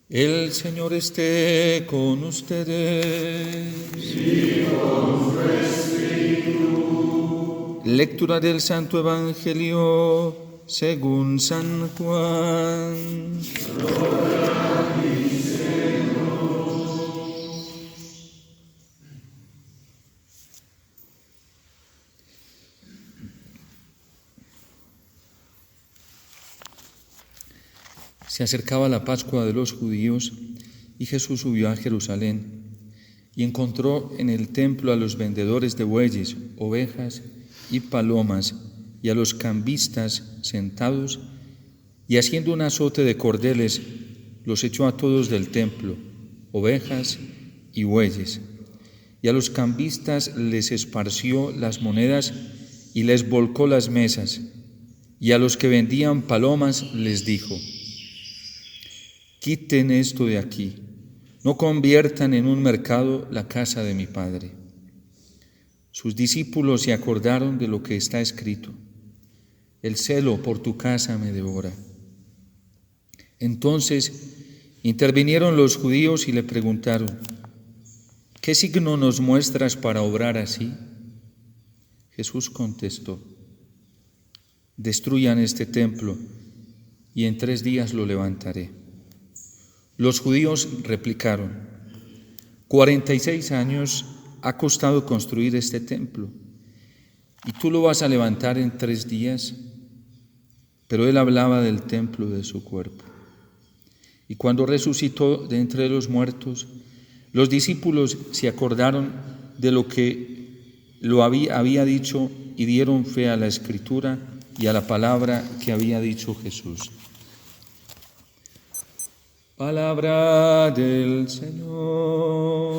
El Señor esté con ustedes. Y con su espíritu. Lectura del Santo Evangelio según San Juan. Gloria a ti, Señor. Se acercaba la Pascua de los judíos y Jesús subió a Jerusalén y encontró en el templo a los vendedores de bueyes, ovejas y palomas y a los cambistas sentados, y haciendo un azote de cordeles los echó a todos del templo, ovejas y bueyes, y a los cambistas les esparció las monedas y les volcó las mesas, y a los que vendían palomas les dijo: quiten esto de aquí, no conviertan en un mercado la casa de mi Padre. Sus discípulos se acordaron de lo que está escrito: el celo por tu casa me devora. Entonces intervinieron los judíos y le preguntaron: ¿qué signo nos muestras para obrar así? Jesús contestó: destruyan este templo y en 3 días lo levantaré. Los judíos replicaron: 46 años ha costado construir este templo, ¿y tú lo vas a levantar en 3 días? Pero él hablaba del templo de su cuerpo. Y cuando resucitó de entre los muertos, los discípulos se acordaron de lo que había dicho y dieron fe a la Escritura y a la palabra que había dicho Jesús. Palabra del Señor.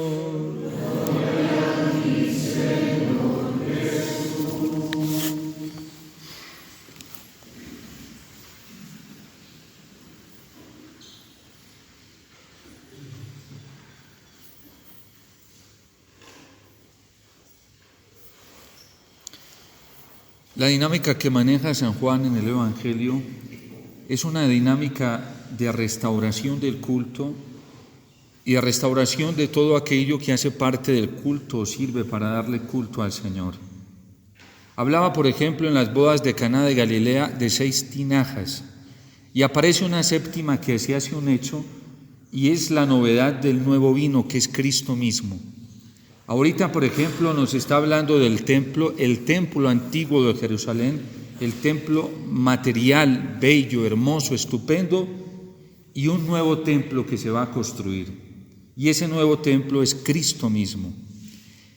Gloria a ti, Señor Jesús. La dinámica que maneja San Juan en el Evangelio es una dinámica de restauración del culto y de restauración de todo aquello que hace parte del culto o sirve para darle culto al Señor. Hablaba, por ejemplo, en las bodas de Caná de Galilea de 6 tinajas, y aparece una 7ª que se hace un hecho, y es la novedad del nuevo vino, que es Cristo mismo. Ahorita, por ejemplo, nos está hablando del templo, el templo antiguo de Jerusalén, el templo material, bello, hermoso, estupendo, y un nuevo templo que se va a construir. Y ese nuevo templo es Cristo mismo.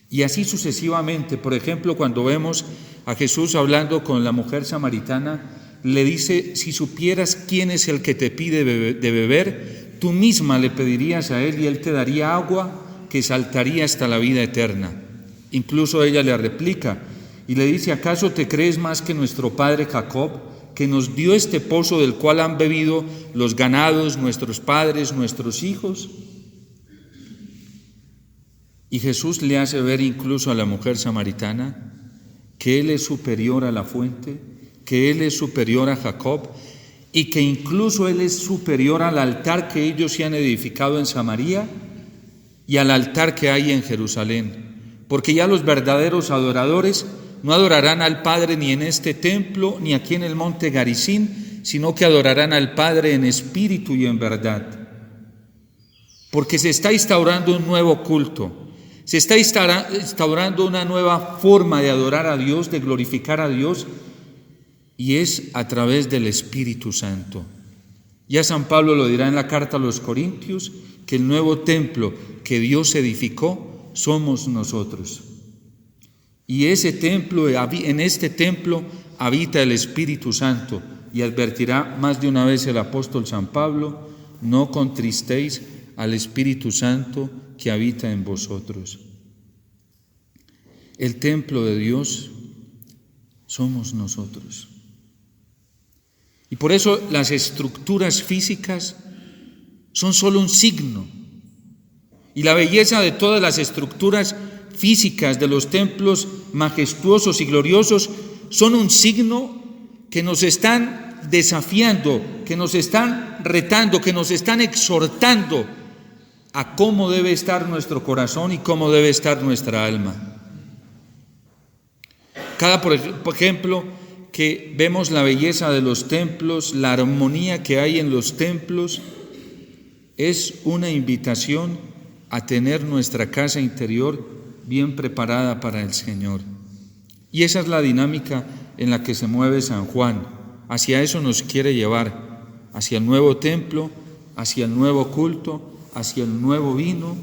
Y así sucesivamente. Por ejemplo, cuando vemos a Jesús hablando con la mujer samaritana, le dice: si supieras quién es el que te pide de beber, tú misma le pedirías a él y él te daría agua que saltaría hasta la vida eterna. Incluso ella le replica y le dice: ¿acaso te crees más que nuestro padre Jacob, que nos dio este pozo del cual han bebido los ganados, nuestros padres, nuestros hijos? Y Jesús le hace ver incluso a la mujer samaritana que Él es superior a la fuente, que Él es superior a Jacob y que incluso Él es superior al altar que ellos se han edificado en Samaria y al altar que hay en Jerusalén, porque ya los verdaderos adoradores no adorarán al Padre ni en este templo ni aquí en el monte Garizim, sino que adorarán al Padre en espíritu y en verdad. Porque se está instaurando un nuevo culto, se está instaurando una nueva forma de adorar a Dios, de glorificar a Dios, y es a través del Espíritu Santo. Ya San Pablo lo dirá en la carta a los Corintios, que el nuevo templo que Dios edificó somos nosotros. Y ese templo, en este templo habita el Espíritu Santo, y advertirá más de una vez el apóstol San Pablo: no contristéis al Espíritu Santo que habita en vosotros. El templo de Dios somos nosotros. Y por eso las estructuras físicas son solo un signo. Y la belleza de todas las estructuras físicas de los templos majestuosos y gloriosos son un signo que nos están desafiando, que nos están retando, que nos están exhortando a cómo debe estar nuestro corazón y cómo debe estar nuestra alma. Por ejemplo, que vemos la belleza de los templos, la armonía que hay en los templos, es una invitación a tener nuestra casa interior bien preparada para el Señor. Y esa es la dinámica en la que se mueve San Juan. Hacia eso nos quiere llevar, hacia el nuevo templo, hacia el nuevo culto, hacia el nuevo vino,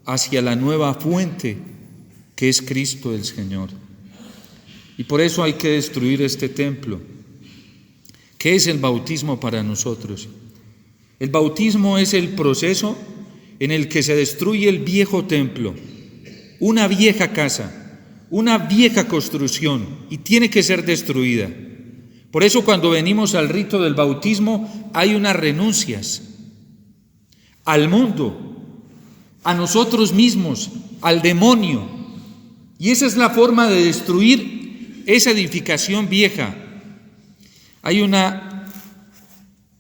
hacia la nueva fuente que es Cristo el Señor. Y por eso hay que destruir este templo. ¿Qué es el bautismo para nosotros? El bautismo es el proceso en el que se destruye el viejo templo, una vieja casa, una vieja construcción, y tiene que ser destruida. Por eso cuando venimos al rito del bautismo hay unas renuncias al mundo, a nosotros mismos, al demonio. Y esa es la forma de destruir esa edificación vieja. Hay una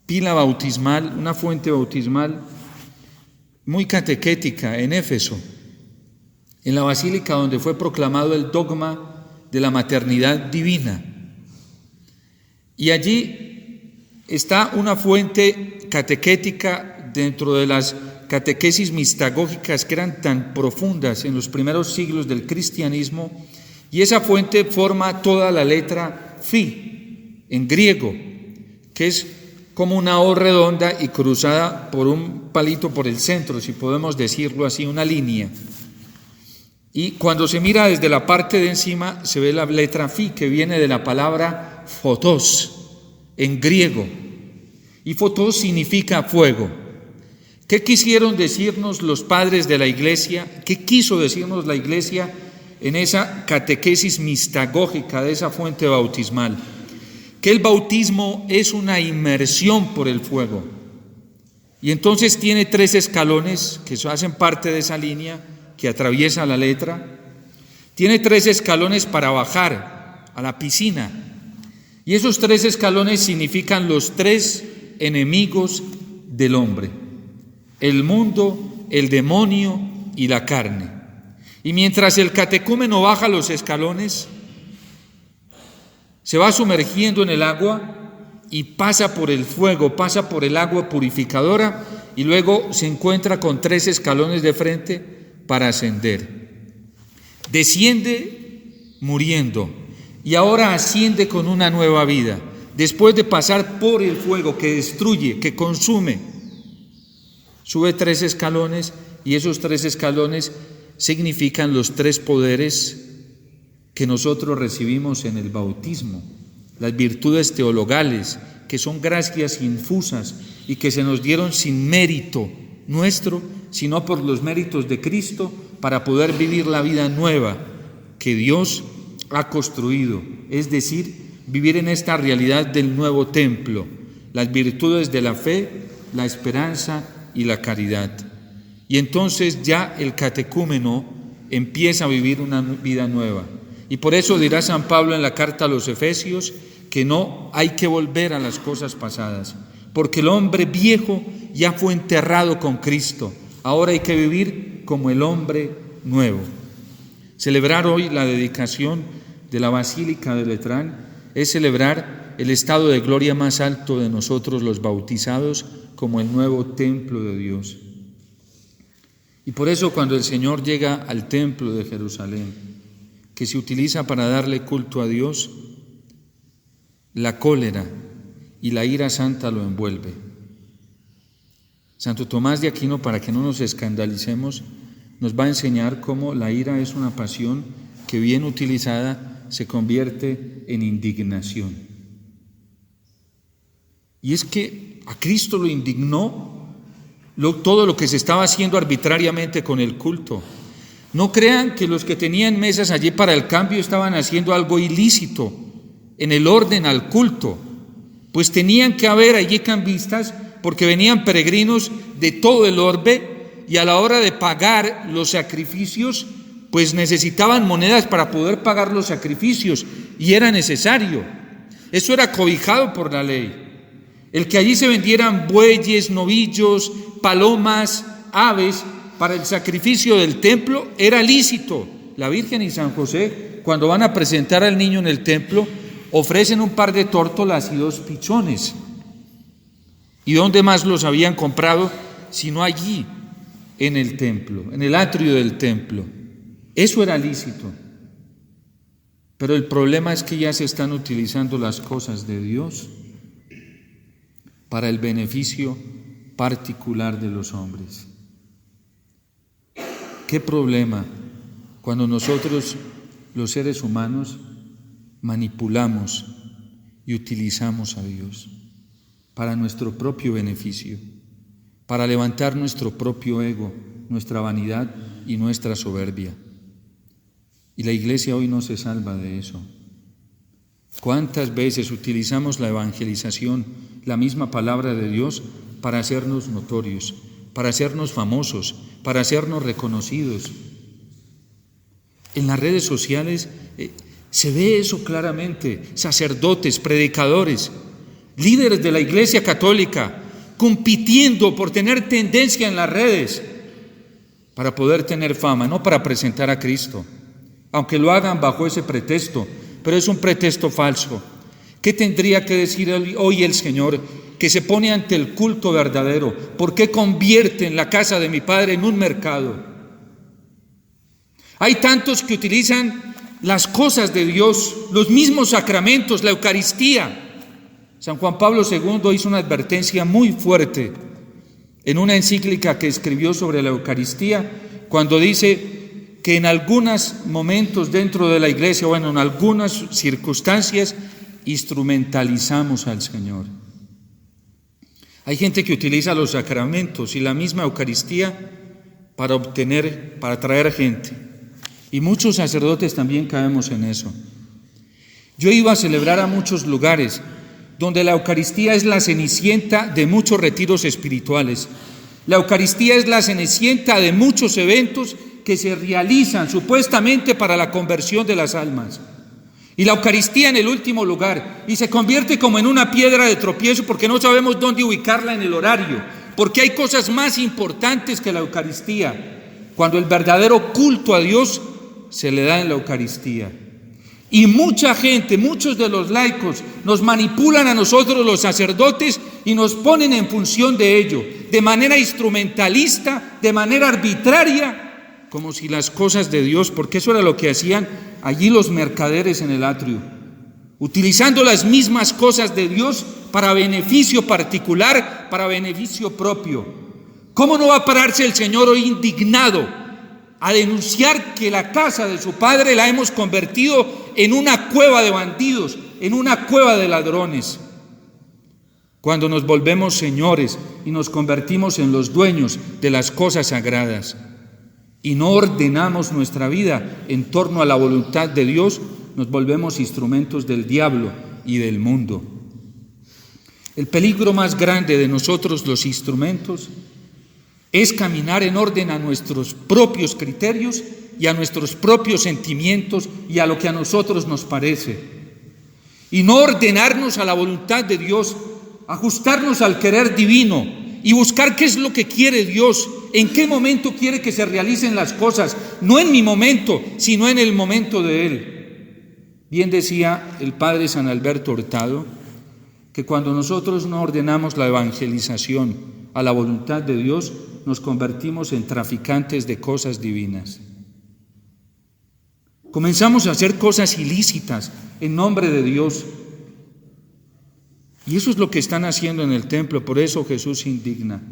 pila bautismal, una fuente bautismal muy catequética en Éfeso, en la basílica donde fue proclamado el dogma de la maternidad divina. Y allí está una fuente catequética dentro de las catequesis mistagógicas que eran tan profundas en los primeros siglos del cristianismo, y esa fuente forma toda la letra Phi en griego, que es como una O redonda y cruzada por un palito por el centro, si podemos decirlo así, una línea. Y cuando se mira desde la parte de encima se ve la letra Phi, que viene de la palabra fotos en griego, y fotos significa fuego. ¿Qué quisieron decirnos los padres de la Iglesia? ¿Qué quiso decirnos la Iglesia en esa catequesis mistagógica de esa fuente bautismal? Que el bautismo es una inmersión por el fuego. Y entonces tiene 3 escalones que hacen parte de esa línea que atraviesa la letra. Tiene 3 escalones para bajar a la piscina. Y esos 3 escalones significan los 3 enemigos del hombre: el mundo, el demonio y la carne. Y mientras el catecúmeno baja los escalones, se va sumergiendo en el agua y pasa por el fuego, pasa por el agua purificadora, y luego se encuentra con 3 escalones de frente para ascender. Desciende muriendo y ahora asciende con una nueva vida, después de pasar por el fuego que destruye, que consume. Sube 3 escalones, y esos 3 escalones significan los 3 poderes que nosotros recibimos en el bautismo, las virtudes teologales, que son gracias infusas y que se nos dieron sin mérito nuestro, sino por los méritos de Cristo, para poder vivir la vida nueva que Dios ha construido, es decir, vivir en esta realidad del nuevo templo, las virtudes de la fe, la esperanza y la caridad. Y entonces ya el catecúmeno empieza a vivir una vida nueva. Y por eso dirá San Pablo en la carta a los Efesios que no hay que volver a las cosas pasadas, porque el hombre viejo ya fue enterrado con Cristo. Ahora hay que vivir como el hombre nuevo. Celebrar hoy la dedicación de la Basílica de Letrán es celebrar el estado de gloria más alto de nosotros los bautizados como el nuevo templo de Dios. Y por eso cuando el Señor llega al templo de Jerusalén, que se utiliza para darle culto a Dios, la cólera y la ira santa lo envuelve. Santo Tomás de Aquino, para que no nos escandalicemos, nos va a enseñar cómo la ira es una pasión que bien utilizada se convierte en indignación. Y es que a Cristo lo indignó todo lo que se estaba haciendo arbitrariamente con el culto. No crean que los que tenían mesas allí para el cambio estaban haciendo algo ilícito en el orden al culto, pues tenían que haber allí cambistas porque venían peregrinos de todo el orbe y a la hora de pagar los sacrificios pues necesitaban monedas para poder pagar los sacrificios y era necesario. Eso era cobijado por la ley. El que allí se vendieran bueyes, novillos, palomas, aves para el sacrificio del templo era lícito. La Virgen y San José, cuando van a presentar al niño en el templo, ofrecen un par de tórtolas y 2 pichones. ¿Y dónde más los habían comprado sino allí, en el templo, en el atrio del templo? Eso era lícito. Pero el problema es que ya se están utilizando las cosas de Dios para el beneficio particular de los hombres. ¿Qué problema cuando nosotros, los seres humanos, manipulamos y utilizamos a Dios para nuestro propio beneficio, para levantar nuestro propio ego, nuestra vanidad y nuestra soberbia? Y la Iglesia hoy no se salva de eso. ¿Cuántas veces utilizamos la evangelización, la misma palabra de Dios, para hacernos notorios, para hacernos famosos, para hacernos reconocidos? En las redes sociales se ve eso claramente. Sacerdotes, predicadores, líderes de la Iglesia Católica, compitiendo por tener tendencia en las redes para poder tener fama, no para presentar a Cristo, aunque lo hagan bajo ese pretexto, pero es un pretexto falso. ¿Qué tendría que decir hoy el Señor, que se pone ante el culto verdadero? ¿Por qué convierten la casa de mi Padre en un mercado? Hay tantos que utilizan las cosas de Dios, los mismos sacramentos, la Eucaristía. San Juan Pablo II hizo una advertencia muy fuerte en una encíclica que escribió sobre la Eucaristía, cuando dice que en algunos momentos dentro de la Iglesia, en algunas circunstancias, instrumentalizamos al Señor. Hay gente que utiliza los sacramentos y la misma Eucaristía para atraer gente. Y muchos sacerdotes también caemos en eso. Yo iba a celebrar a muchos lugares donde la Eucaristía es la cenicienta de muchos retiros espirituales. La Eucaristía es la cenicienta de muchos eventos que se realizan supuestamente para la conversión de las almas. Y la Eucaristía en el último lugar, y se convierte como en una piedra de tropiezo porque no sabemos dónde ubicarla en el horario, porque hay cosas más importantes que la Eucaristía, cuando el verdadero culto a Dios se le da en la Eucaristía. Y mucha gente, muchos de los laicos, nos manipulan a nosotros los sacerdotes y nos ponen en función de ello, de manera instrumentalista, de manera arbitraria, como si las cosas de Dios, porque eso era lo que hacían allí los mercaderes en el atrio, utilizando las mismas cosas de Dios para beneficio particular, para beneficio propio. ¿Cómo no va a pararse el Señor hoy indignado a denunciar que la casa de su Padre la hemos convertido en una cueva de bandidos, en una cueva de ladrones? Cuando nos volvemos señores y nos convertimos en los dueños de las cosas sagradas y no ordenamos nuestra vida en torno a la voluntad de Dios, nos volvemos instrumentos del diablo y del mundo. El peligro más grande de nosotros los instrumentos es caminar en orden a nuestros propios criterios y a nuestros propios sentimientos y a lo que a nosotros nos parece, y no ordenarnos a la voluntad de Dios, ajustarnos al querer divino y buscar qué es lo que quiere Dios, en qué momento quiere que se realicen las cosas, no en mi momento, sino en el momento de Él. Bien decía el padre San Alberto Hurtado, que cuando nosotros no ordenamos la evangelización a la voluntad de Dios, nos convertimos en traficantes de cosas divinas. Comenzamos a hacer cosas ilícitas en nombre de Dios. Y eso es lo que están haciendo en el templo. Por eso Jesús se indigna.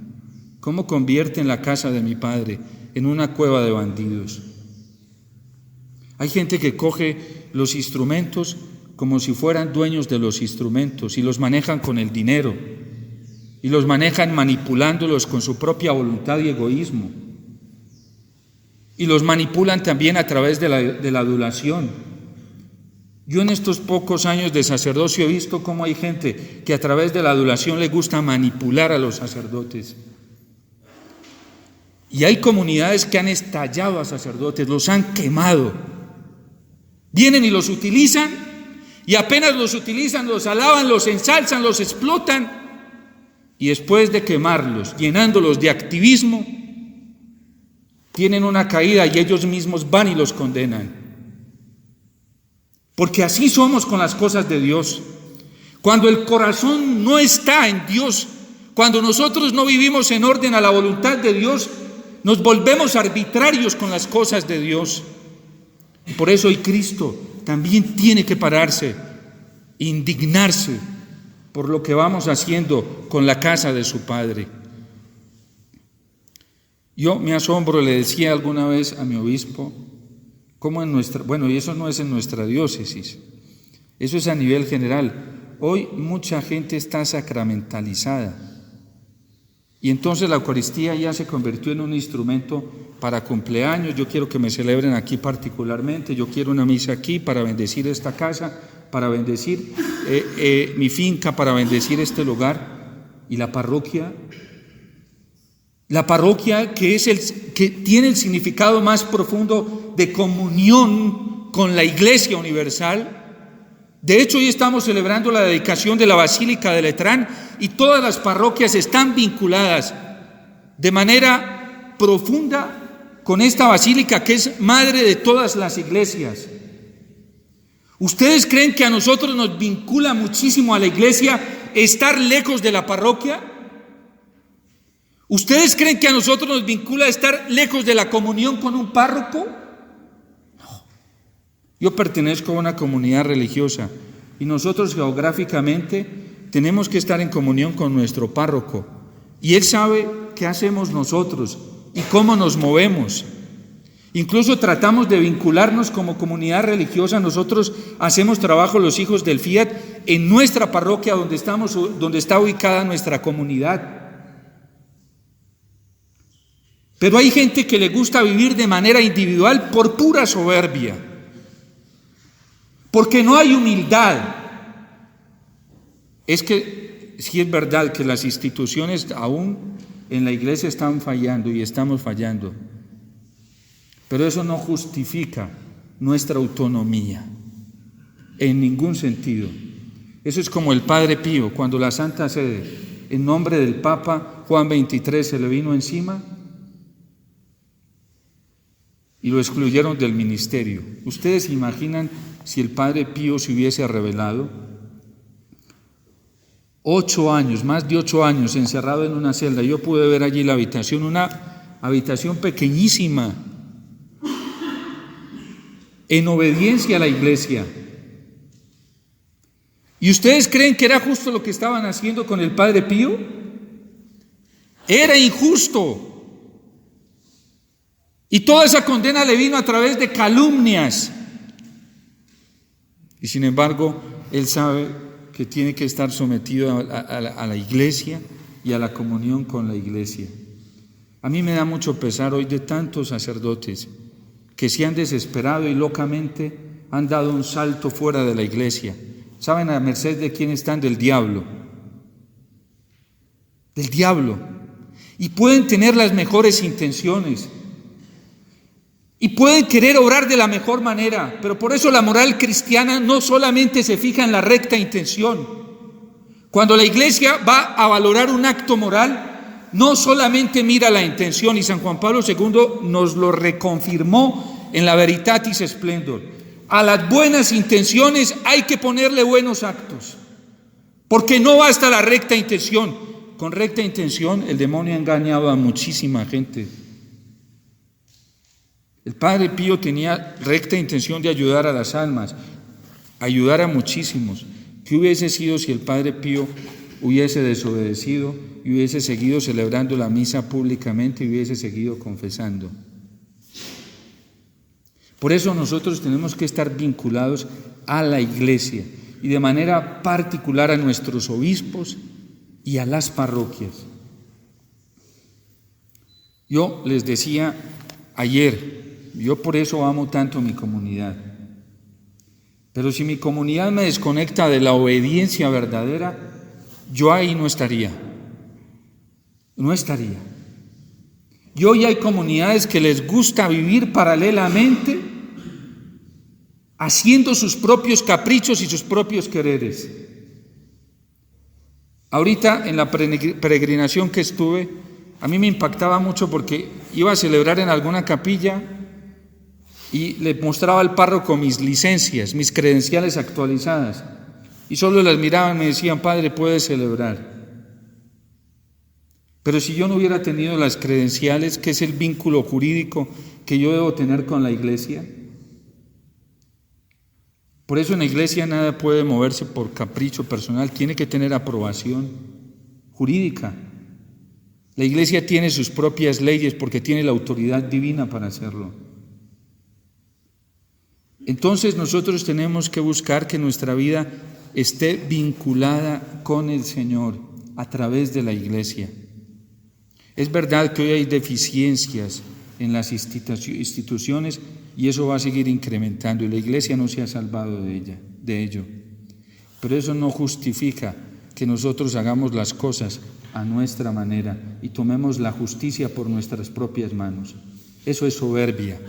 ¿Cómo convierten la casa de mi Padre en una cueva de bandidos? Hay gente que coge los instrumentos como si fueran dueños de los instrumentos y los manejan con el dinero y los manejan manipulándolos con su propia voluntad y egoísmo, y los manipulan también a través de la adulación. Yo en estos pocos años de sacerdocio he visto cómo hay gente que a través de la adulación le gusta manipular a los sacerdotes. Y hay comunidades que han estallado a sacerdotes, los han quemado. Vienen y los utilizan y apenas los utilizan, los alaban, los ensalzan, los explotan, y después de quemarlos, llenándolos de activismo, tienen una caída y ellos mismos van y los condenan. Porque así somos con las cosas de Dios. Cuando el corazón no está en Dios, cuando nosotros no vivimos en orden a la voluntad de Dios, nos volvemos arbitrarios con las cosas de Dios. Y por eso hoy Cristo también tiene que pararse, indignarse por lo que vamos haciendo con la casa de su Padre. Yo me asombro, le decía alguna vez a mi obispo, cómo y eso no es en nuestra diócesis, eso es a nivel general. Hoy mucha gente está sacramentalizada y entonces la Eucaristía ya se convirtió en un instrumento para cumpleaños. Yo quiero que me celebren aquí particularmente, yo quiero una misa aquí para bendecir esta casa, para bendecir mi finca, para bendecir este lugar. Y la parroquia que tiene el significado más profundo de comunión con la Iglesia universal. De hecho, hoy estamos celebrando la dedicación de la Basílica de Letrán y todas las parroquias están vinculadas de manera profunda con esta basílica que es madre de todas las iglesias. ¿Ustedes creen que a nosotros nos vincula muchísimo a la iglesia estar lejos de la parroquia? ¿Ustedes creen que a nosotros nos vincula estar lejos de la comunión con un párroco? No. Yo pertenezco a una comunidad religiosa y nosotros geográficamente tenemos que estar en comunión con nuestro párroco y él sabe qué hacemos nosotros y cómo nos movemos. Incluso tratamos de vincularnos como comunidad religiosa. Nosotros hacemos trabajo los hijos del Fiat en nuestra parroquia donde está ubicada nuestra comunidad. Pero hay gente que le gusta vivir de manera individual por pura soberbia, porque no hay humildad. Es que sí es verdad que las instituciones aún en la iglesia están fallando y estamos fallando, pero eso no justifica nuestra autonomía en ningún sentido. Eso es como el Padre Pío, cuando la Santa Sede, en nombre del Papa Juan XXIII, se le vino encima y lo excluyeron del ministerio. ¿Ustedes se imaginan si el Padre Pío se hubiese rebelado? 8 años, más de 8 años encerrado en una celda. Yo pude ver allí la habitación, una habitación pequeñísima, en obediencia a la iglesia. ¿Y ustedes creen que era justo lo que estaban haciendo con el Padre Pío? Era injusto. Y toda esa condena le vino a través de calumnias. Y sin embargo, él sabe que tiene que estar sometido a la iglesia y a la comunión con la iglesia. A mí me da mucho pesar hoy de tantos sacerdotes que se han desesperado y locamente han dado un salto fuera de la iglesia. ¿Saben a merced de quién están? Del diablo. Del diablo. Y pueden tener las mejores intenciones. Y pueden querer obrar de la mejor manera, pero por eso la moral cristiana no solamente se fija en la recta intención. Cuando la iglesia va a valorar un acto moral, no solamente mira la intención, y San Juan Pablo II nos lo reconfirmó en la Veritatis Splendor. A las buenas intenciones hay que ponerle buenos actos, porque no basta la recta intención. Con recta intención el demonio ha engañado a muchísima gente. El Padre Pío tenía recta intención de ayudar a las almas, ayudar a muchísimos. ¿Qué hubiese sido si el Padre Pío hubiese desobedecido y hubiese seguido celebrando la misa públicamente y hubiese seguido confesando? Por eso nosotros tenemos que estar vinculados a la iglesia y de manera particular a nuestros obispos y a las parroquias. Yo les decía ayer, yo por eso amo tanto mi comunidad. Pero si mi comunidad me desconecta de la obediencia verdadera, yo ahí no estaría. No estaría. Y hoy hay comunidades que les gusta vivir paralelamente haciendo sus propios caprichos y sus propios quereres. Ahorita en la peregrinación que estuve, a mí me impactaba mucho porque iba a celebrar en alguna capilla y le mostraba al párroco mis licencias, mis credenciales actualizadas, y solo las miraban y me decían: Padre, puede celebrar. Pero si yo no hubiera tenido las credenciales, ¿qué es el vínculo jurídico que yo debo tener con la iglesia? Por eso en la iglesia nada puede moverse por capricho personal, tiene que tener aprobación jurídica. La iglesia tiene sus propias leyes porque tiene la autoridad divina para hacerlo. Entonces nosotros tenemos que buscar que nuestra vida esté vinculada con el Señor a través de la iglesia. Es verdad que hoy hay deficiencias en las instituciones y eso va a seguir incrementando y la iglesia no se ha salvado de ello. Pero eso no justifica que nosotros hagamos las cosas a nuestra manera y tomemos la justicia por nuestras propias manos. Eso es soberbia,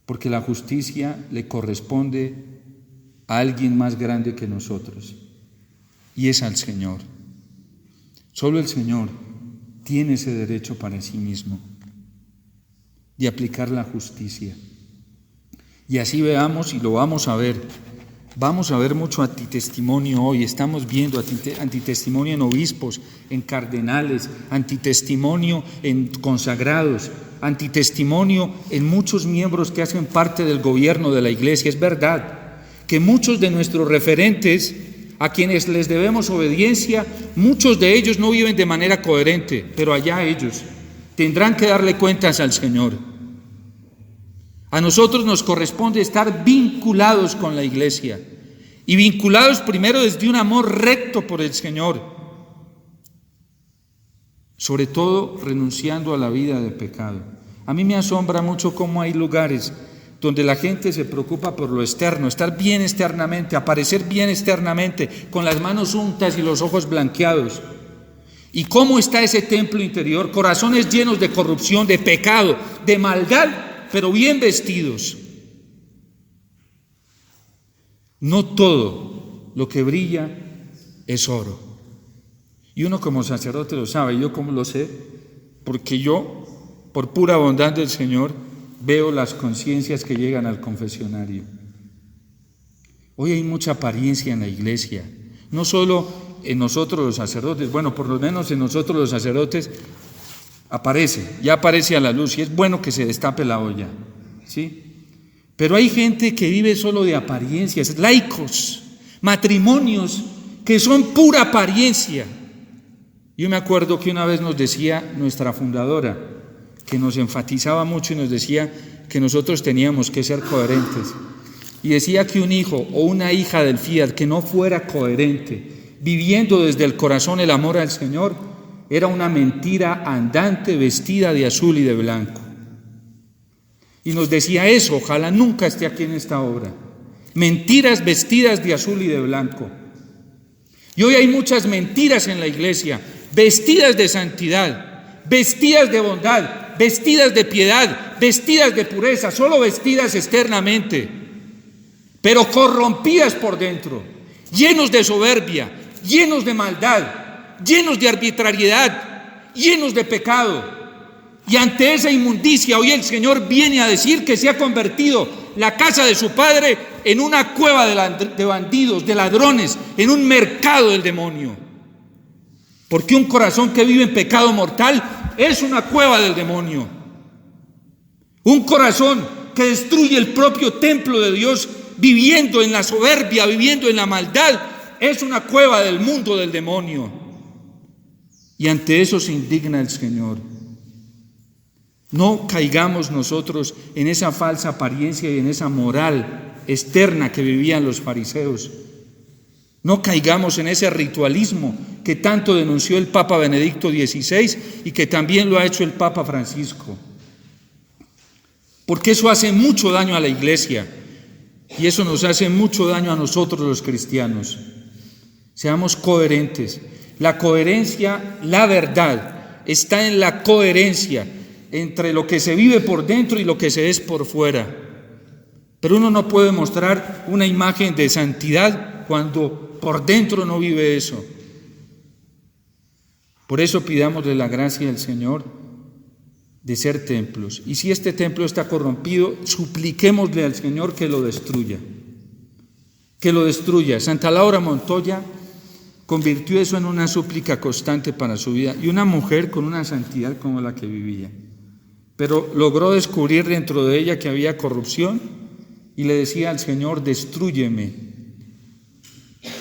porque la justicia le corresponde a alguien más grande que nosotros y es al Señor. Solo el Señor tiene ese derecho para sí mismo de aplicar la justicia. Y así veamos, y lo vamos a ver mucho antitestimonio hoy. Estamos viendo antitestimonio en obispos, en cardenales, antitestimonio en consagrados, antitestimonio en muchos miembros que hacen parte del gobierno de la iglesia. Es verdad que muchos de nuestros referentes, a quienes les debemos obediencia, muchos de ellos no viven de manera coherente, pero allá ellos tendrán que darle cuentas al Señor. A nosotros nos corresponde estar vinculados con la iglesia y vinculados primero desde un amor recto por el Señor, sobre todo renunciando a la vida de pecado. A mí me asombra mucho cómo hay lugares donde la gente se preocupa por lo externo, estar bien externamente, aparecer bien externamente, con las manos untas y los ojos blanqueados. ¿Y cómo está ese templo interior? Corazones llenos de corrupción, de pecado, de maldad, pero bien vestidos. No todo lo que brilla es oro. Y uno como sacerdote lo sabe. ¿Y yo cómo lo sé? Porque yo, por pura bondad del Señor, veo las conciencias que llegan al confesionario. Hoy hay mucha apariencia en la iglesia, no solo en nosotros los sacerdotes, bueno, por lo menos en nosotros los sacerdotes ya aparece a la luz y es bueno que se destape la olla, ¿sí? Pero hay gente que vive solo de apariencias, laicos, matrimonios que son pura apariencia. Yo me acuerdo que una vez nos decía nuestra fundadora, que nos enfatizaba mucho y nos decía que nosotros teníamos que ser coherentes. Y decía que un hijo o una hija del fiat que no fuera coherente, viviendo desde el corazón el amor al Señor, era una mentira andante vestida de azul y de blanco. Y nos decía eso, ojalá nunca esté aquí en esta obra. Mentiras vestidas de azul y de blanco. Y hoy hay muchas mentiras en la iglesia, vestidas de santidad, vestidas de bondad, vestidas de piedad, vestidas de pureza, solo vestidas externamente, pero corrompidas por dentro, llenos de soberbia, llenos de maldad, llenos de arbitrariedad, llenos de pecado. Y ante esa inmundicia, hoy el Señor viene a decir que se ha convertido la casa de su Padre en una cueva de bandidos, de ladrones, en un mercado del demonio. Porque un corazón que vive en pecado mortal es una cueva del demonio. Un corazón que destruye el propio templo de Dios, viviendo en la soberbia, viviendo en la maldad, es una cueva del mundo del demonio. Y ante eso se indigna el Señor. No caigamos nosotros en esa falsa apariencia y en esa moral externa que vivían los fariseos. No caigamos en ese ritualismo que tanto denunció el Papa Benedicto XVI y que también lo ha hecho el Papa Francisco. Porque eso hace mucho daño a la iglesia y eso nos hace mucho daño a nosotros los cristianos. Seamos coherentes. La coherencia, la verdad, está en la coherencia entre lo que se vive por dentro y lo que se es por fuera. Pero uno no puede mostrar una imagen de santidad cuando por dentro no vive eso. Por eso pidámosle la gracia al Señor de ser templos. Y si este templo está corrompido, supliquémosle al Señor que lo destruya. Que lo destruya. Santa Laura Montoya convirtió eso en una súplica constante para su vida. Y una mujer con una santidad como la que vivía. Pero logró descubrir dentro de ella que había corrupción y le decía al Señor: destrúyeme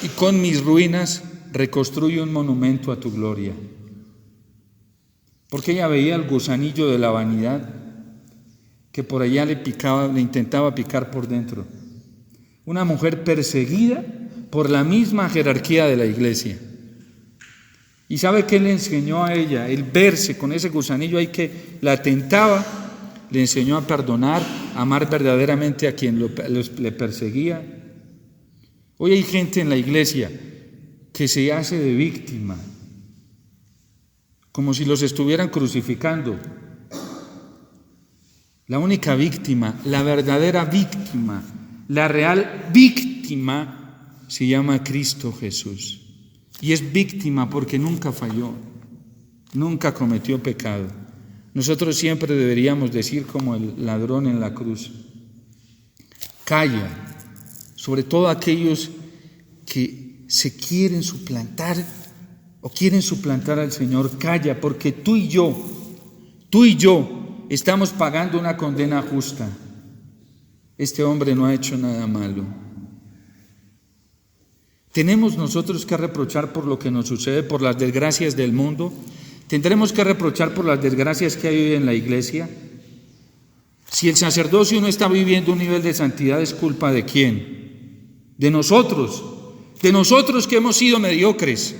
y con mis ruinas reconstruye un monumento a tu gloria. Porque ella veía el gusanillo de la vanidad que por allá le intentaba picar por dentro. Una mujer perseguida por la misma jerarquía de la iglesia. ¿Y sabe qué le enseñó a ella? El verse con ese gusanillo ahí que la tentaba, le enseñó a perdonar, a amar verdaderamente a quien le perseguía. Hoy hay gente en la iglesia que se hace de víctima, como si los estuvieran crucificando. La única víctima, la verdadera víctima, la real víctima se llama Cristo Jesús. Y es víctima porque nunca falló, nunca cometió pecado. Nosotros siempre deberíamos decir como el ladrón en la cruz: calla, sobre todo aquellos que se quieren suplantar o quieren suplantar al Señor. Calla, porque tú y yo estamos pagando una condena justa. Este hombre no ha hecho nada malo. ¿Tenemos nosotros que reprochar por lo que nos sucede, por las desgracias del mundo? ¿Tendremos que reprochar por las desgracias que hay hoy en la iglesia? Si el sacerdocio no está viviendo un nivel de santidad, ¿es culpa de quién? De nosotros que hemos sido mediocres.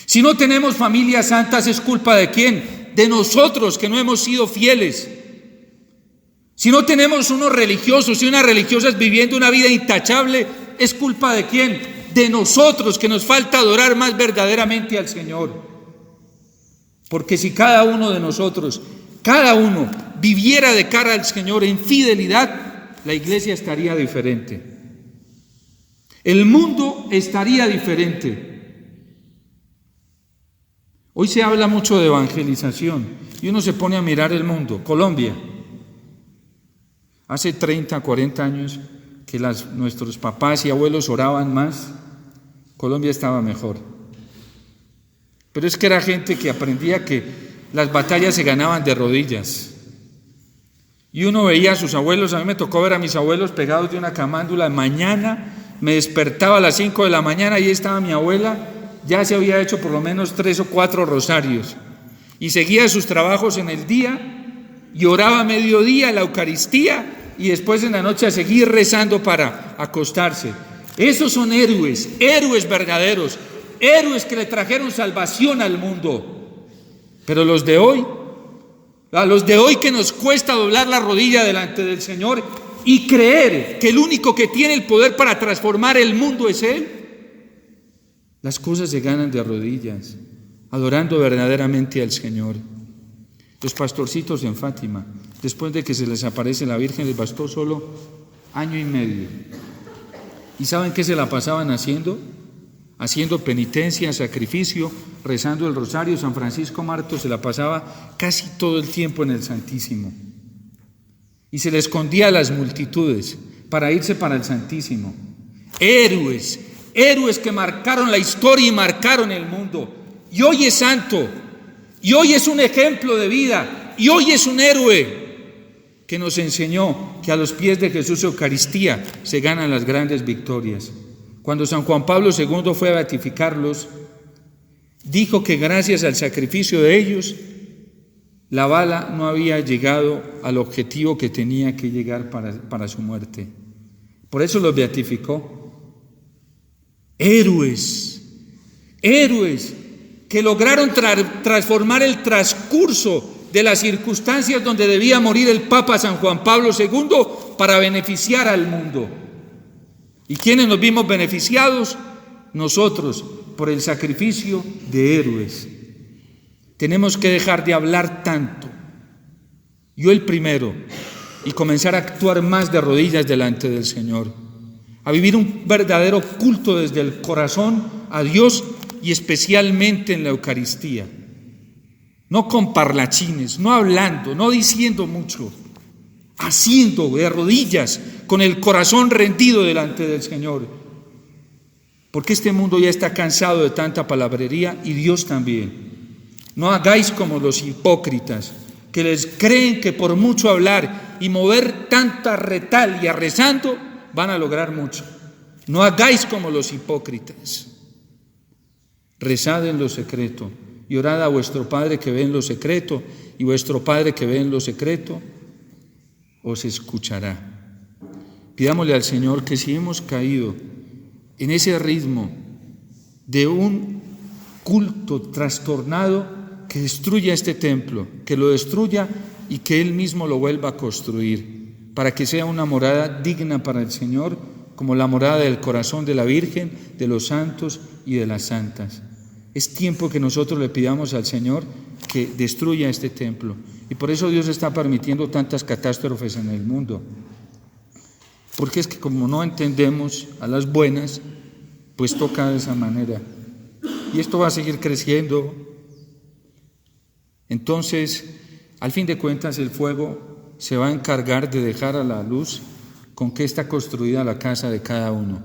Si no tenemos familias santas, ¿es culpa de quién? De nosotros que no hemos sido fieles. Si no tenemos unos religiosos y unas religiosas viviendo una vida intachable, ¿es culpa de quién? De nosotros, que nos falta adorar más verdaderamente al Señor. Porque si cada uno de nosotros, cada uno viviera de cara al Señor en fidelidad, la iglesia estaría diferente. El mundo estaría diferente. Hoy se habla mucho de evangelización y uno se pone a mirar el mundo. Colombia. Hace 30, 40 años que nuestros papás y abuelos oraban más, Colombia estaba mejor. Pero es que era gente que aprendía que las batallas se ganaban de rodillas. Y uno veía a sus abuelos, a mí me tocó ver a mis abuelos pegados de una camándula. Mañana me despertaba a las 5 de la mañana y ahí estaba mi abuela, ya se había hecho por lo menos 3 o 4 rosarios. Y seguía sus trabajos en el día y oraba a mediodía la Eucaristía y después en la noche a seguir rezando para acostarse. Esos son héroes, héroes verdaderos, héroes que le trajeron salvación al mundo. Pero los de hoy, a los de hoy que nos cuesta doblar la rodilla delante del Señor y creer que el único que tiene el poder para transformar el mundo es Él, las cosas se ganan de rodillas, adorando verdaderamente al Señor. Los pastorcitos en Fátima, después de que se les aparece la Virgen, les bastó solo 1 año y medio. ¿Y saben qué se la pasaban haciendo? Haciendo penitencia, sacrificio, rezando el rosario. San Francisco Marto se la pasaba casi todo el tiempo en el Santísimo. Y se le escondía a las multitudes para irse para el Santísimo. Héroes, héroes que marcaron la historia y marcaron el mundo. Y hoy es santo, y hoy es un ejemplo de vida, y hoy es un héroe que nos enseñó que a los pies de Jesús Eucaristía se ganan las grandes victorias. Cuando San Juan Pablo II fue a beatificarlos, dijo que gracias al sacrificio de ellos, la bala no había llegado al objetivo que tenía que llegar para su muerte. Por eso los beatificó. Héroes, héroes que lograron transformar el transcurso de las circunstancias donde debía morir el Papa San Juan Pablo II para beneficiar al mundo. ¿Y quiénes nos vimos beneficiados? Nosotros, por el sacrificio de héroes. Tenemos que dejar de hablar tanto. Yo el primero, y comenzar a actuar más de rodillas delante del Señor, a vivir un verdadero culto desde el corazón a Dios y especialmente en la Eucaristía. No con parlachines, no hablando, no diciendo mucho, haciendo de rodillas, con el corazón rendido delante del Señor. Porque este mundo ya está cansado de tanta palabrería y Dios también. No hagáis como los hipócritas, que les creen que por mucho hablar y mover tanta retalia rezando, van a lograr mucho. No hagáis como los hipócritas. Rezad en lo secreto y orad a vuestro Padre que ve en lo secreto, y vuestro Padre que ve en lo secreto os escuchará. Pidámosle al Señor que si hemos caído en ese ritmo de un culto trastornado, que destruya este templo, que lo destruya y que Él mismo lo vuelva a construir, para que sea una morada digna para el Señor, como la morada del corazón de la Virgen, de los santos y de las santas. Es tiempo que nosotros le pidamos al Señor que destruya este templo, y por eso Dios está permitiendo tantas catástrofes en el mundo, porque es que como no entendemos a las buenas, pues toca de esa manera, y esto va a seguir creciendo. Entonces, al fin de cuentas, el fuego se va a encargar de dejar a la luz con qué está construida la casa de cada uno,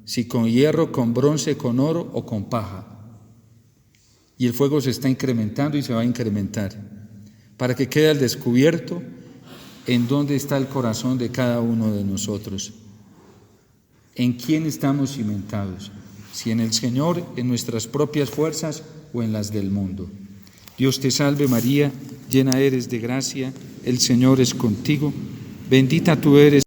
si con hierro, con bronce, con oro o con paja. Y el fuego se está incrementando y se va a incrementar, para que quede al descubierto en dónde está el corazón de cada uno de nosotros, en quién estamos cimentados, si en el Señor, en nuestras propias fuerzas o en las del mundo. Dios te salve María, llena eres de gracia, el Señor es contigo, bendita tú eres